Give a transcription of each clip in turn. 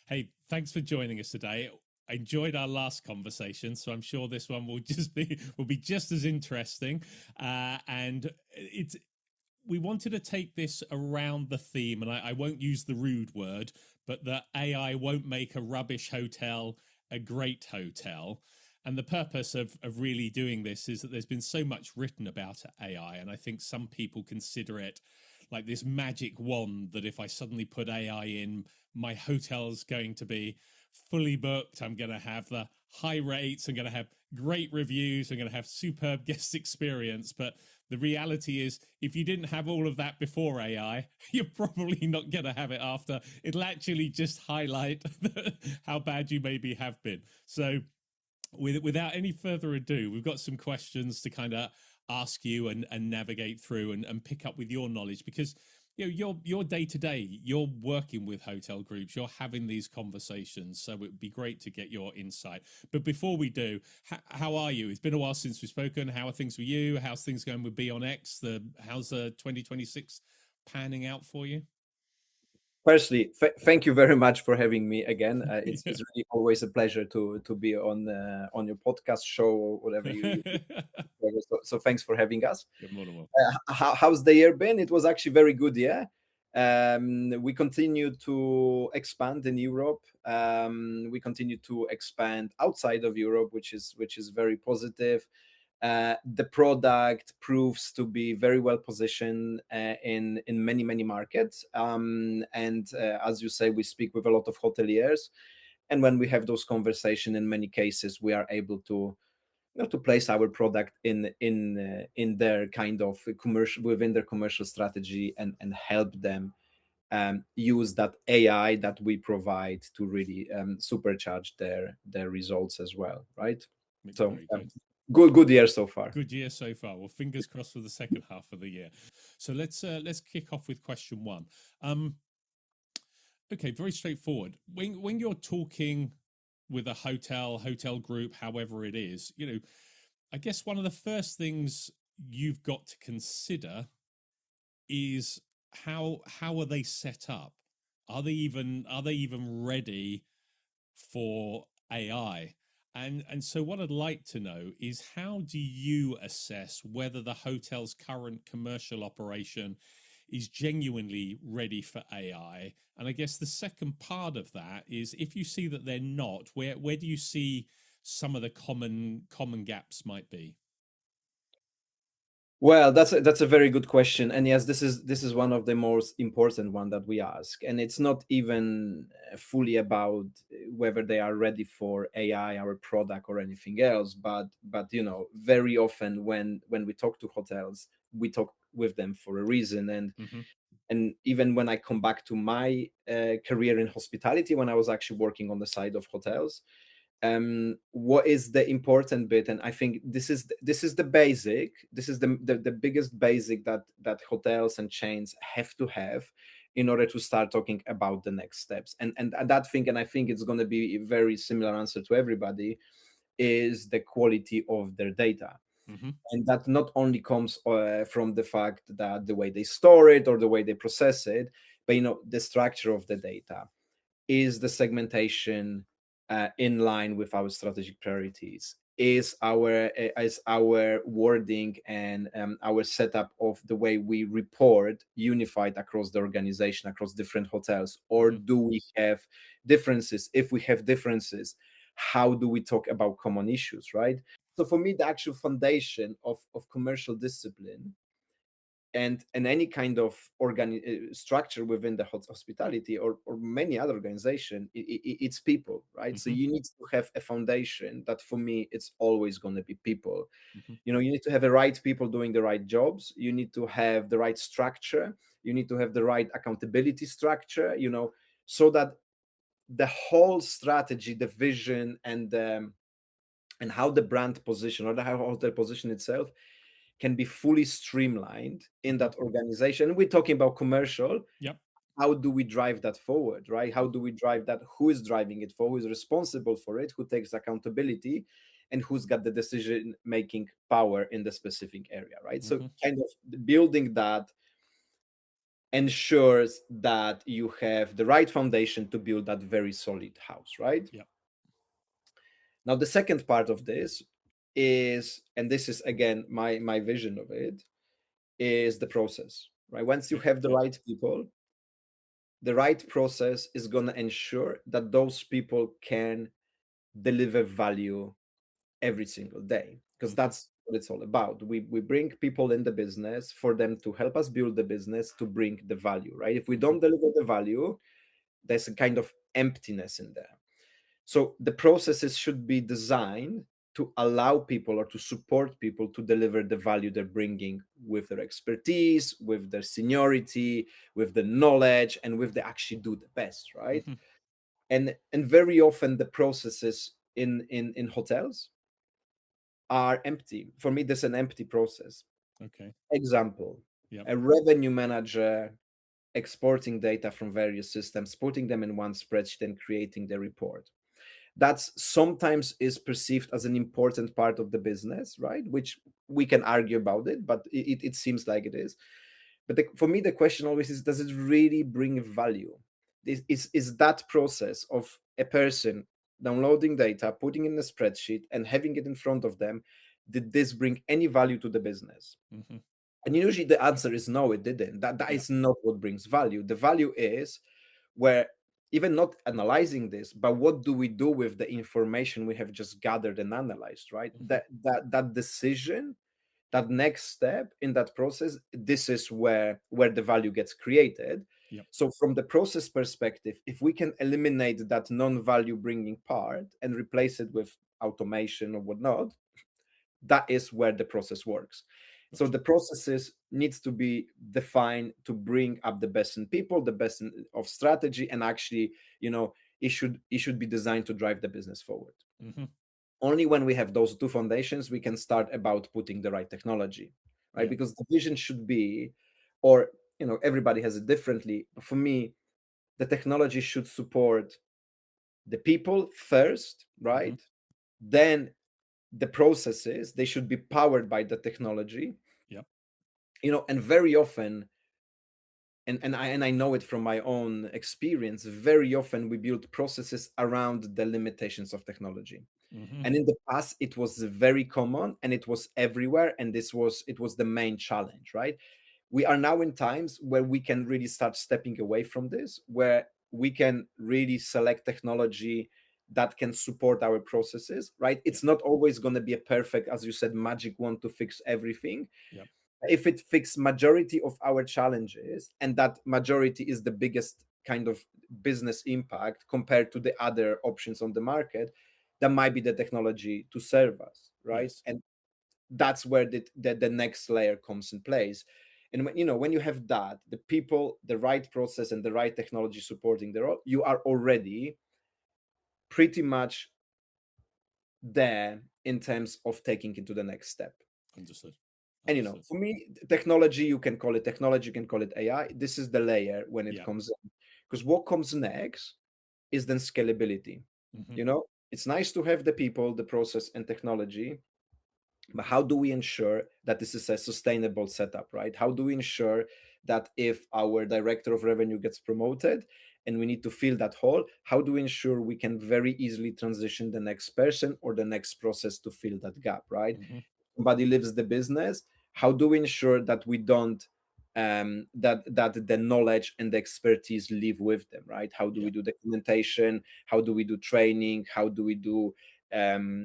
Hey, thanks for joining us today. I enjoyed our last conversation, so I'm sure this one will be just as interesting. And it's we wanted to take this around the theme, and I won't use the rude word, but that AI won't make a rubbish hotel a great hotel. And the purpose of really doing this is that there's been so much written about AI, and I think some people consider it like this magic wand that if I suddenly put AI in, my hotel's going to be fully booked. I'm going to have the high rates. I'm going to have great reviews. I'm going to have superb guest experience. But the reality is, if you didn't have all of that before AI, you're probably not going to have it after. It'll actually just highlight how bad you maybe have been. So without any further ado, we've got some questions to kind of ask you and navigate through and pick up with your knowledge, because your day to day, you're working with hotel groups, you're having these conversations, so it would be great to get your insight. But before we do, how are you? It's been a while since we've spoken. How are things with you? How's things going with BEONx? How's 2026 panning out for you? Firstly, thank you very much for having me again. It's really always a pleasure to be on your podcast show or whatever you so thanks for having us. Good morning. How's the year been? It was actually very good. Yeah, we continue to expand in Europe. We continue to expand outside of Europe, which is very positive. The product proves to be very well positioned in many markets, and as you say, we speak with a lot of hoteliers, and when we have those conversations, in many cases we are able to to place our product in their kind of commercial, within their commercial strategy, and help them use that AI that we provide to really supercharge their results as well, right? So Very good. good year so far. Good year so far. Well, fingers crossed for the second half of the year. So let's kick off with question one. Okay, very straightforward. When you're talking with a hotel group, however it is, I guess one of the first things you've got to consider is how are they set up? Are they even ready for AI? And so what I'd like to know is, how do you assess whether the hotel's current commercial operation is genuinely ready for AI? And I guess the second part of that is, if you see that they're not, where do you see some of the common gaps might be? Well, that's a very good question, and yes, this is one of the most important one that we ask, and it's not even fully about whether they are ready for AI, our product, or anything else. But very often when we talk to hotels, we talk with them for a reason, and even when I come back to my career in hospitality, when I was actually working on the side of hotels, what is the important bit, and I think this is the basic, this is the biggest basic that hotels and chains have to have in order to start talking about the next steps, and that thing, and I think it's going to be a very similar answer to everybody, is the quality of their data. Mm-hmm. And that not only comes from the fact that the way they store it or the way they process it, but the structure of the data. Is the segmentation in line with our strategic priorities? Is our wording and our setup of the way we report unified across the organization, across different hotels, or do we have differences? If we have differences, how do we talk about common issues, right? So for me, the actual foundation of commercial discipline and any kind of structure within the hospitality or many other organization, it's people, right? So you need to have a foundation that, for me, it's always going to be people. You need to have the right people doing the right jobs. You need to have the right structure. You need to have the right accountability structure, so that the whole strategy, the vision, and how the brand position or how hotel position itself can be fully streamlined in that organization. And we're talking about commercial. Yep. How do we drive that forward, right? How do we drive that? Who is driving it forward? Who is responsible for it? Who takes accountability? And who's got the decision making power in the specific area, right? So kind of building that ensures that you have the right foundation to build that very solid house, right? Yeah. Now, the second part of this is, and this is again my vision of it, is the process, right? Once you Yeah. have the Yeah. right people, the right process is going to ensure that those people can deliver value every single day, because Mm-hmm. that's what it's all about. We bring people in the business for them to help us build the business to bring the value, right? If we Mm-hmm. don't deliver the value, there's a kind of emptiness in there. So the processes should be designed to allow people or to support people to deliver the value they're bringing with their expertise, with their seniority, with the knowledge, and with the actually do the best, right? Mm-hmm. And very often the processes in hotels are empty. For me, there's an empty process. Okay. Example, Yep. a revenue manager exporting data from various systems, putting them in one spreadsheet and creating the report. That's sometimes is perceived as an important part of the business, right? Which we can argue about it, but it seems like it is. But for me, the question always is, does it really bring value? Is that process of a person downloading data, putting in a spreadsheet, and having it in front of them, did this bring any value to the business? Mm-hmm. And usually the answer is no, it didn't. That Yeah. is not what brings value. The value is where, even not analyzing this, but what do we do with the information we have just gathered and analyzed, right? Mm-hmm. That decision, that next step in that process, this is where the value gets created. Yep. So from the process perspective, if we can eliminate that non-value bringing part and replace it with automation or whatnot, that is where the process works. So Gotcha. the processes needs to be defined to bring up the best in people, the best of strategy, and actually, it should be designed to drive the business forward. Mm-hmm. Only when we have those two foundations, we can start about putting the right technology, right? Yeah. Because the vision should be, or everybody has it differently. For me, the technology should support the people first, Mm-hmm. right? Then the processes, they should be powered by the technology, Yep. and very often, and I know it from my own experience, very often we build processes around the limitations of technology. Mm-hmm. And in the past it was very common and it was everywhere, and it was the main challenge, right? We are now in times where we can really start stepping away from this, where we can really select technology that can support our processes, right? Yep. It's not always going to be a perfect, as you said, magic wand to fix everything. Yep. If it fixes majority of our challenges, and that majority is the biggest kind of business impact compared to the other options on the market, that might be the technology to serve us, right? Yes. And that's where the next layer comes in place. And when you have that, the people, the right process, and the right technology supporting the role, you are already pretty much there in terms of taking it to the next step. Understood. And Understood. for me, technology, you can call it technology, you can call it AI. This is the layer when it Yeah. comes in. Because what comes next is then scalability. Mm-hmm. It's nice to have the people, the process, and technology, but how do we ensure that this is a sustainable setup, right? How do we ensure that if our director of revenue gets promoted and we need to fill that hole, how do we ensure we can very easily transition the next person or the next process to fill that gap, right? Mm-hmm. Somebody lives the business, how do we ensure that we don't that the knowledge and the expertise live with them, right? How do Yeah. we do documentation? How do we do training? How do we do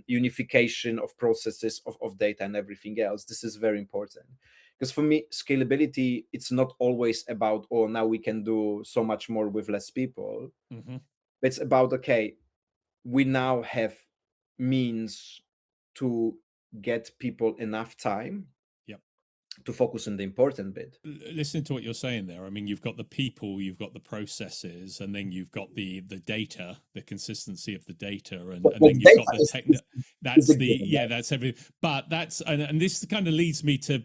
unification of processes of data and everything else? This is very important, because for me, scalability, it's not always about, oh, now we can do so much more with less people. Mm-hmm. It's about, okay, we now have means to get people enough time Yep. to focus on the important bit. Listening to what you're saying there, I mean, you've got the people, you've got the processes, and then you've got the data, the consistency of the data, and But then you've got data the is, tech. is That's a the given, yeah, that's everything. But that's and this kind of leads me to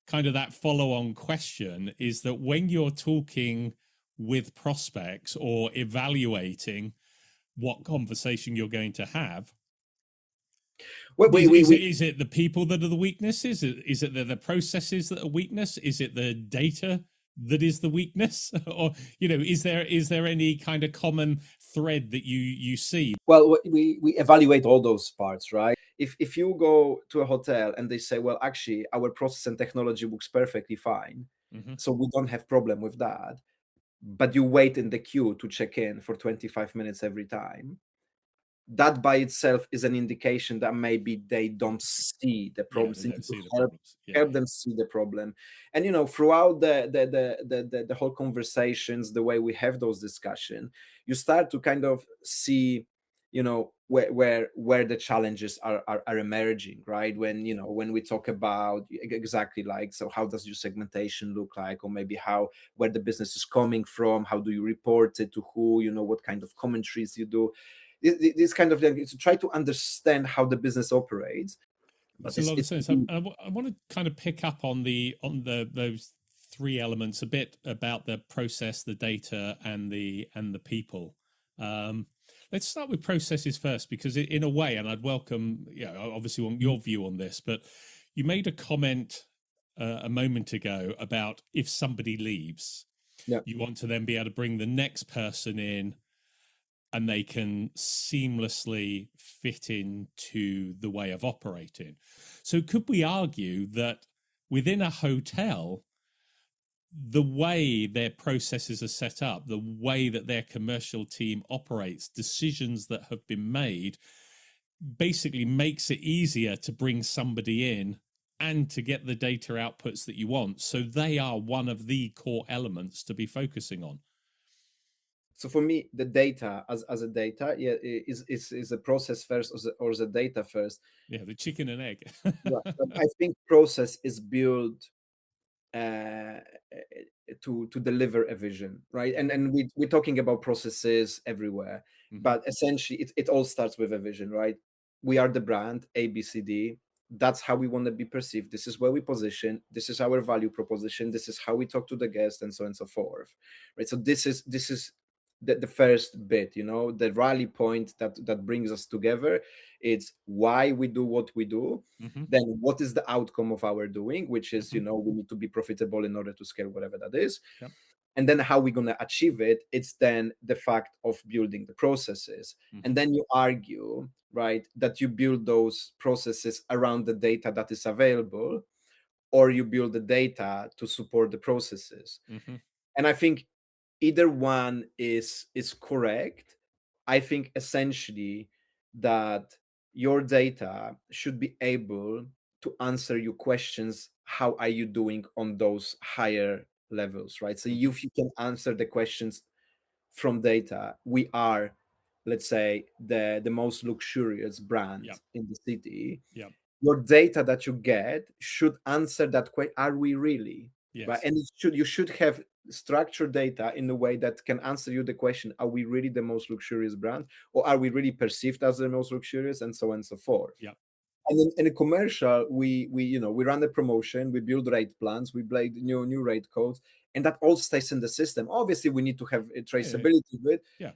kind of that follow-on question: is that when you're talking with prospects or evaluating what conversation you're going to have, is it the people that are the weaknesses? Is it the processes that are weakness? Is it the data that is the weakness? Or, is there any kind of common thread that you see? Well, we evaluate all those parts, right? If you go to a hotel and they say, well, actually our process and technology works perfectly fine, Mm-hmm. so we don't have problem with that, but you wait in the queue to check in for 25 minutes every time, that by itself is an indication that maybe they don't see the Yeah, problems. they You need don't to see the help problems. Yeah, help yeah. them see the problem. And throughout the whole conversations, the way we have those discussions, you start to kind of see where the challenges are emerging, right? When we talk about exactly, like, so how does your segmentation look like, or maybe where the business is coming from, how do you report it to who, what kind of commentaries you do, this kind of thing, to try to understand how the business operates. But Makes a lot of it's sense. I want to kind of pick up on the those three elements a bit, about the process, the data, and the people. Um, let's start with processes first, because in a way, and I'd welcome, I obviously want your view on this, but you made a comment a moment ago about if somebody leaves, yeah. you want to then be able to bring the next person in and they can seamlessly fit into the way of operating. So could we argue that within a hotel, the way their processes are set up, the way that their commercial team operates, decisions that have been made, basically makes it easier to bring somebody in and to get the data outputs that you want? So they are one of the core elements to be focusing on. So for me, the data as a data, yeah, is a process first, or the data first. Yeah, the chicken and egg. Yeah, but I think process is built uh, to deliver a vision, right? And we're talking about processes everywhere, Mm-hmm. but essentially it all starts with a vision, right? We are the brand ABCD. That's how we want to be perceived. This is where we position. This is our value proposition. This is how we talk to the guest, and so on and so forth, right? So this is the first bit, the rally point that brings us together. It's why we do what we do. Mm-hmm. Then what is the outcome of our doing, which is, Mm-hmm. we need to be profitable in order to scale, whatever that is. Yep. And then how we're going to achieve it, it's then the fact of building the processes. Mm-hmm. And then you argue, right, that you build those processes around the data that is available, or you build the data to support the processes. Mm-hmm. And I think either one is correct. I think essentially that your data should be able to answer your questions, how are you doing on those higher levels, right? So Mm-hmm. if you can answer the questions from data, we are, let's say, the most luxurious brand Yep. in the city. Yep. Your data that you get should answer that question, are we really, right? Yes. And you should have structured data in a way that can answer you the question, are we really the most luxurious brand, or are we really perceived as the most luxurious, and so on and so forth. Yep. And in a commercial, we run the promotion, we build rate plans, we build new rate codes, and that all stays in the system. Obviously we need to have a Yeah. traceability of it, Yeah.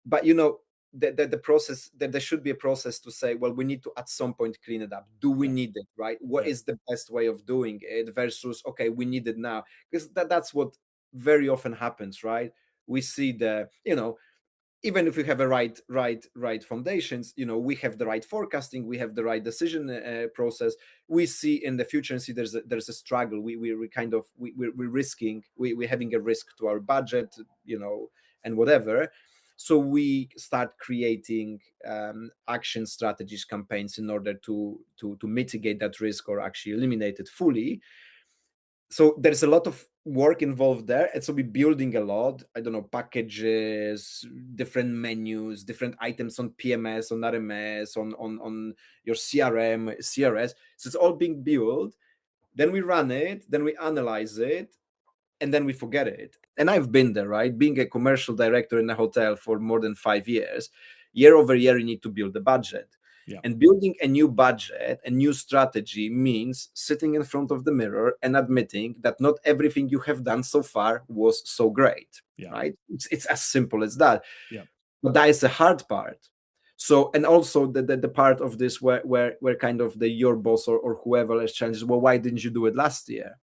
but the process, that there should be a process to say, well, we need to at some point clean it up. Do we Yeah. need it, right? What Yeah. is the best way of doing it versus, okay, we need it now? Because that's what very often happens, right? We see even if we have a right foundations, we have the right forecasting, we have the right decision process, we see in the future and see there's a struggle. We kind of we're risking, we're having a risk to our budget, and whatever. So we start creating action strategies, campaigns, in order to mitigate that risk, or actually eliminate it fully. So there's a lot of work involved there, and so we're building a lot, I don't know, packages, different menus, different items on PMS, on RMS, on your CRM, CRS. So it's all being built. Then we run it, then we analyze it, and then we forget it. And I've been there, right? Being a commercial director in a hotel for more than 5 years, year over year, you need to build a budget. Yeah. And building a new budget, a new strategy, means sitting in front of the mirror and admitting that not everything you have done so far was so great, Yeah. right? It's as simple as that. Yeah. But that is the hard part. So, and also the part of this where kind of your boss or whoever is challenges, well, why didn't you do it last year?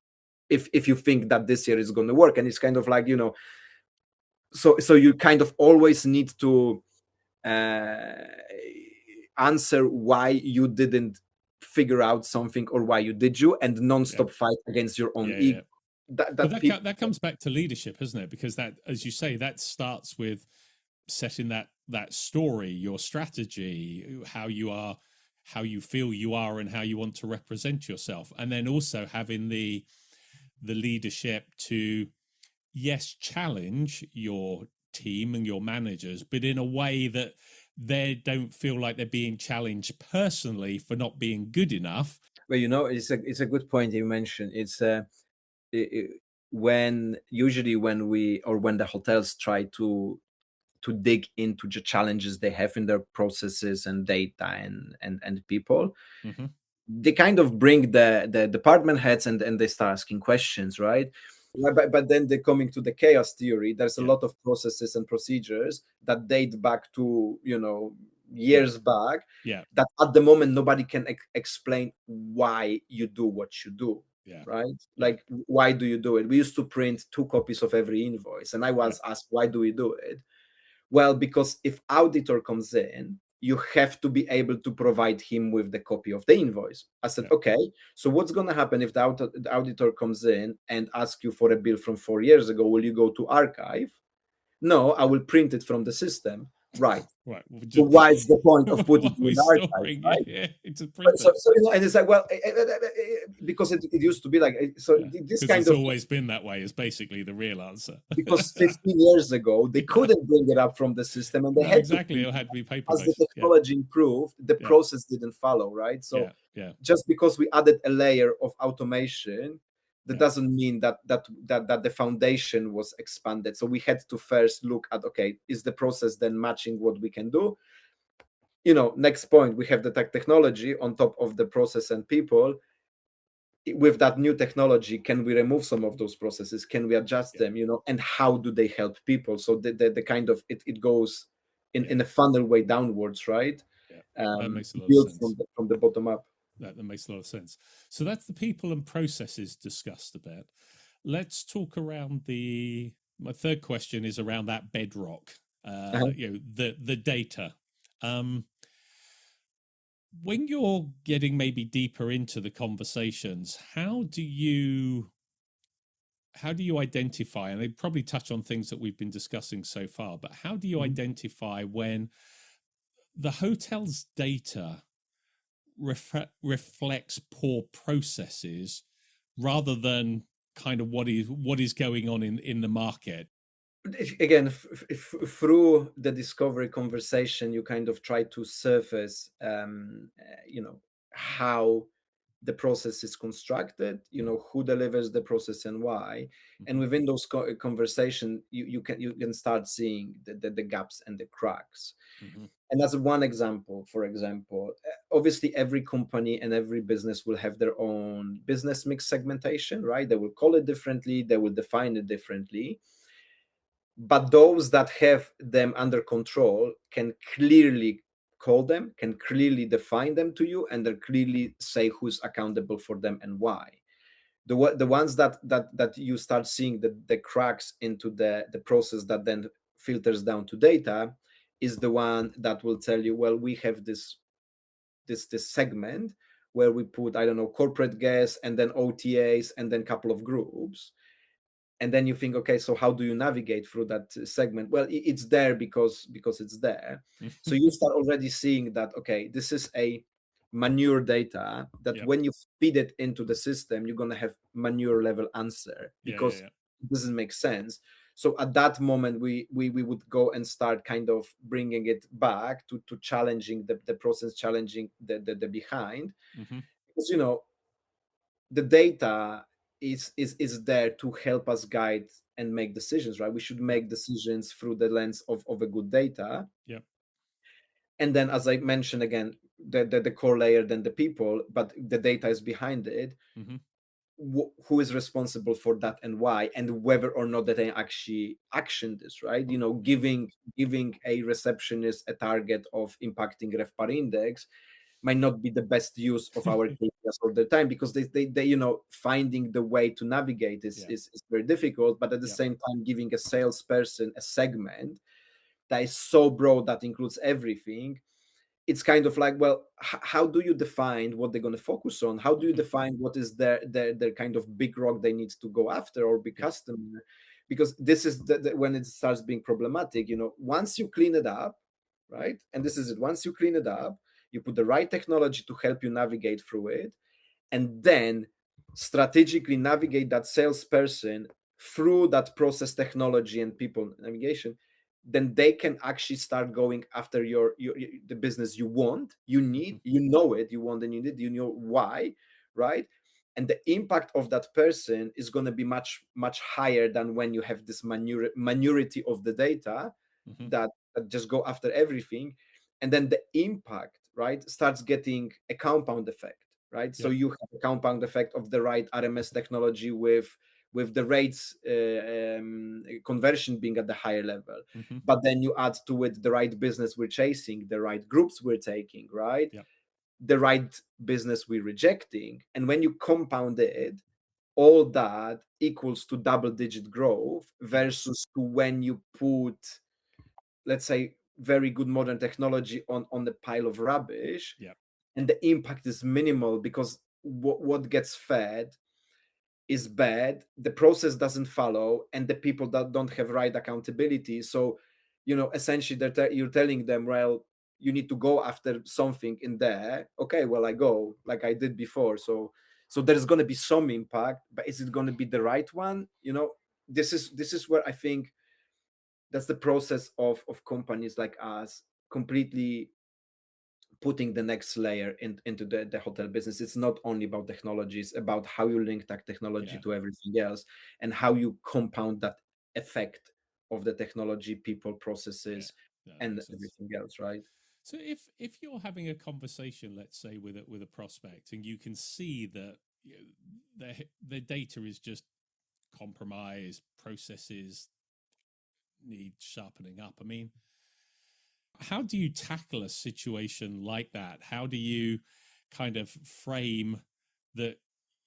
if you think that this year is going to work. And it's kind of like, so you kind of always need to answer why you didn't figure out something or why you did, and non-stop fight against your own ego. But that comes back to leadership, isn't it? Because that, as you say, that starts with setting that story, your strategy, how you feel you are and how you want to represent yourself, and then also having the leadership to, yes, challenge your team and your managers, but in a way that they don't feel like they're being challenged personally for not being good enough. Well, it's a good point you mentioned. It's when the hotels try to dig into the challenges they have in their processes and data and people, they kind of bring the department heads and they start asking questions, right? But then they're coming to the chaos theory. There's a lot of processes and procedures that date back to years back, that at the moment nobody can explain why you do what you do. Right? Like, why do you do it? We used to print 2 copies of every invoice, and I was asked, why do we do it? Well, because if auditor comes in, you have to be able to provide him with the copy of the invoice. I said, okay, so what's going to happen if the auditor comes in and asks you for a bill from 4 years ago? Will you go to archive? No, I will print it from the system. Right. So why is the point of putting it in the archive? Right? It's a printer. So and it's like, well, because it used to be like, so this kind it's of always been that way is basically the real answer. Because 15 years ago they couldn't bring it up from the system, and they had exactly it had to be paper-based. As the technology improved, the process didn't follow, right? So just because we added a layer of automation, that doesn't mean that the foundation was expanded. So we had to first look at, okay, is the process then matching what we can do? Next point, we have the technology on top of the process and people. With that new technology, can we remove some of those processes? Can we adjust them? And how do they help people? So the kind of it goes in a funnel way downwards, right? That makes a lot of sense. From the bottom up. That makes a lot of sense. So that's the people and processes discussed a bit. Let's talk around my third question is around that bedrock, the data. When you're getting maybe deeper into the conversations, how do you identify, and they probably touch on things that we've been discussing so far, but how do you identify when the hotel's data reflects poor processes rather than kind of what is going on in the market? Again, through the discovery conversation, you kind of try to surface how the process is constructed, who delivers the process and why. And within those conversation, you can start seeing the gaps and the cracks. And that's one example. For example, obviously every company and every business will have their own business mix segmentation, right? They will call it differently, they will define it differently. But those that have them under control can clearly call them, can clearly define them to you, and then clearly say who's accountable for them and why. The ones that you start seeing the cracks into the process that then filters down to data is the one that will tell you, well, we have this segment where we put, I don't know, corporate guests and then OTAs and then a couple of groups. And then you think, okay, so how do you navigate through that segment? Well, it's there because it's there. So you start already seeing that, okay, this is a manure data that when you feed it into the system, you're going to have manure level answer because it doesn't make sense. So at that moment, we would go and start kind of bringing it back to challenging the process, challenging the behind. Because, the data is there to help us guide and make decisions, right? We should make decisions through the lens of a good data. And then, as I mentioned again, the core layer, then the people, but the data is behind it. Who is responsible for that and why, and whether or not that they actually action this, right? Giving a receptionist a target of impacting RevPAR index might not be the best use of our KPIs all the time, because they you know, finding the way to navigate is very difficult. But at the same time, giving a salesperson a segment that is so broad that includes everything, it's kind of like, well, how do you define what they're going to focus on? How do you define what is their kind of big rock they need to go after, or big customer? Because this is when it starts being problematic. You know, once you clean it up, right? And this is it. Once you clean it up, you put the right technology to help you navigate through it, and then strategically navigate that salesperson through that process, technology, and people navigation, then they can actually start going after your the business you want, you need, you know it, you want and you need, you know why, right? And the impact of that person is going to be much higher than when you have this minority of the data that just go after everything. And then the impact, right, starts getting a compound effect, right? So you have a compound effect of the right RMS technology with the rates conversion being at the higher level. But then you add to it the right business we're chasing, the right groups we're taking, right? The right business we're rejecting. And when you compound it, all that equals to double-digit growth, versus to when you put, let's say, very good modern technology on the pile of rubbish, and the impact is minimal, because what gets fed is bad, the process doesn't follow, and the people that don't have right accountability. So, you know, essentially you're telling them, well, you need to go after something in there. Okay, well, I go like I did before. So there's going to be some impact, but is it going to be the right one? You know, this is where I think that's the process of companies like us completely putting the next layer into the hotel business. It's not only about technology, it's about how you link that technology to everything else, and how you compound that effect of the technology, people, processes, and everything else, right? So if you're having a conversation, let's say with a prospect, and you can see that the data is just compromised, processes need sharpening up. I mean, how do you tackle a situation like that? How do you kind of frame that?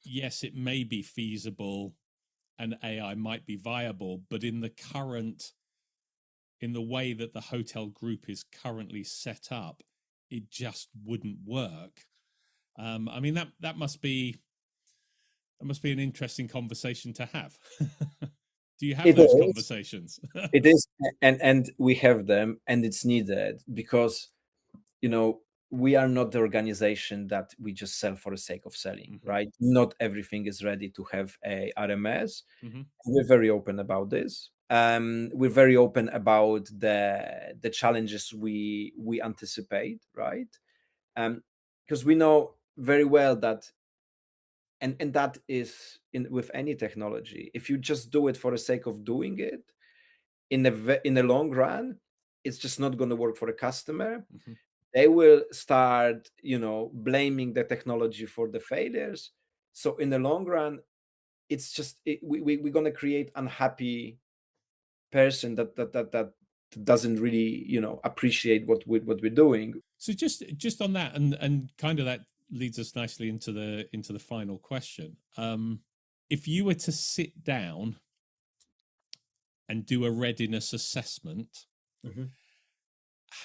Yes, it may be feasible and AI might be viable, but in the way that the hotel group is currently set up, it just wouldn't work. I mean, that must be an interesting conversation to have. Do you have those conversations? It is, and we have them, and it's needed, because, you know, we are not the organization that we just sell for the sake of selling, right? Not everything is ready to have a RMS. We're very open about this. We're very open about the challenges we anticipate, right? Because we know very well that, and that is with any technology, if you just do it for the sake of doing it, in the long run, it's just not going to work for the customer. They will start, you know, blaming the technology for the failures. So in the long run, it's just we're going to create unhappy person that doesn't really, you know, appreciate what we're doing. So just on that, and kind of that leads us nicely into the final question. If you were to sit down and do a readiness assessment,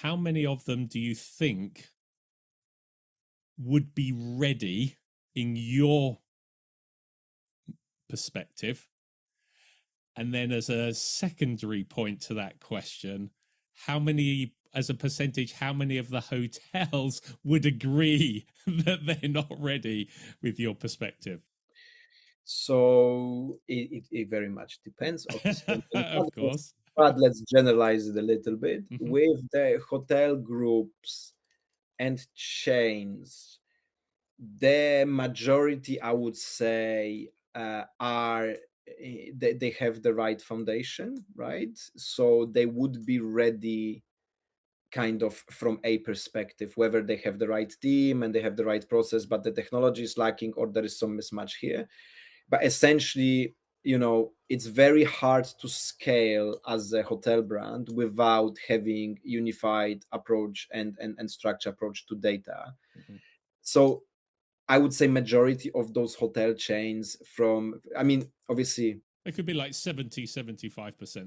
how many of them do you think would be ready in your perspective? And then as a secondary point to that question, how many, as a percentage, how many of the hotels would agree that they're not ready with your perspective? So it very much depends, obviously. Of course. But let's generalize it a little bit. With the hotel groups and chains, the majority, I would say, are they have the right foundation, right? So they would be ready, kind of from a perspective, whether they have the right team and they have the right process, but the technology is lacking, or there is some mismatch here. But essentially, it's very hard to scale as a hotel brand without having unified approach and structure approach to data. So I would say majority of those hotel chains obviously, it could be like 70-75%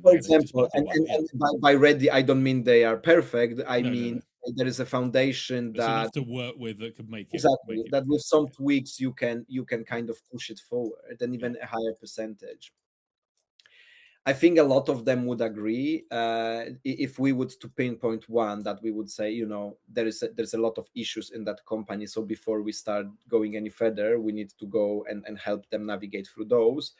for getting just example, by the one. and by ready, I don't mean they are perfect. I No. mean, there is a foundation There's enough that to work with that could make it exactly that with some yeah. tweaks you can kind of push it forward and even a higher percentage. I think a lot of them would agree. If we would to pinpoint one, that we would say, there's a lot of issues in that company. So before we start going any further, we need to go and help them navigate through those.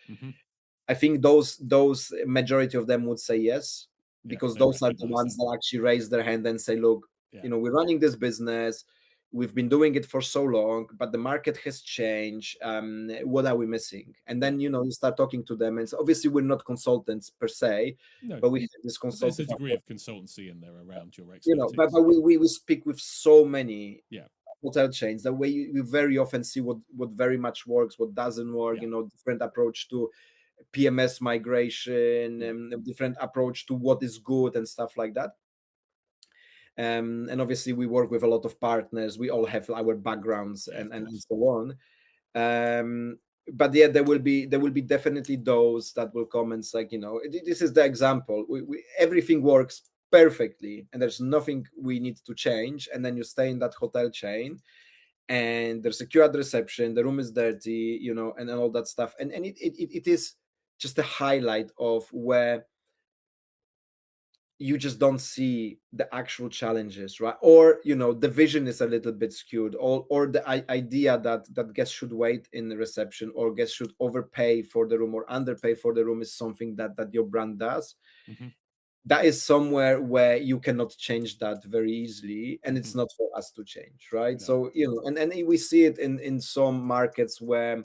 I think those majority of them would say yes, because those are the ones that actually raise their hand and say, look, we're running this business. We've been doing it for so long, but the market has changed. What are we missing? And then, you start talking to them. And so obviously, we're not consultants per se, but we have this consultant. There's a degree of consultancy in there around your expertise. But we speak with so many hotel chains that way you very often see what very much works, what doesn't work, different approach to PMS migration, different approach to what is good and stuff like that. And obviously we work with a lot of partners. We all have our backgrounds and so on. But yeah, there will be definitely those that will come and say, this is the example. Everything works perfectly and there's nothing we need to change. And then you stay in that hotel chain and there's a queue at reception, the room is dirty, and all that stuff. And it is just a highlight of where you just don't see the actual challenges, right? Or the vision is a little bit skewed, or the idea that guests should wait in the reception or guests should overpay for the room or underpay for the room is something that your brand does. That is somewhere where you cannot change that very easily, and it's not for us to change, right? So and we see it in some markets where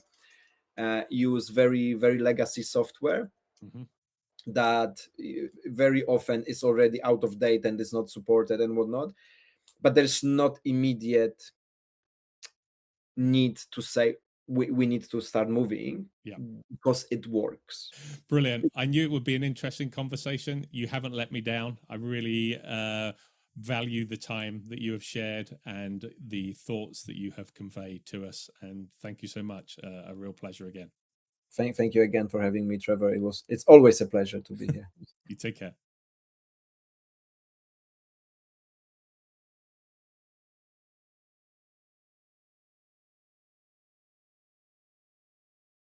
use very, very legacy software that very often is already out of date and is not supported and whatnot, but there's not immediate need to say we need to start moving because it works. Brilliant. I knew it would be an interesting conversation. You haven't let me down. I really value the time that you have shared and the thoughts that you have conveyed to us, and thank you so much. A real pleasure again. Thank you again for having me, Trevor. It's always a pleasure to be here. You take care.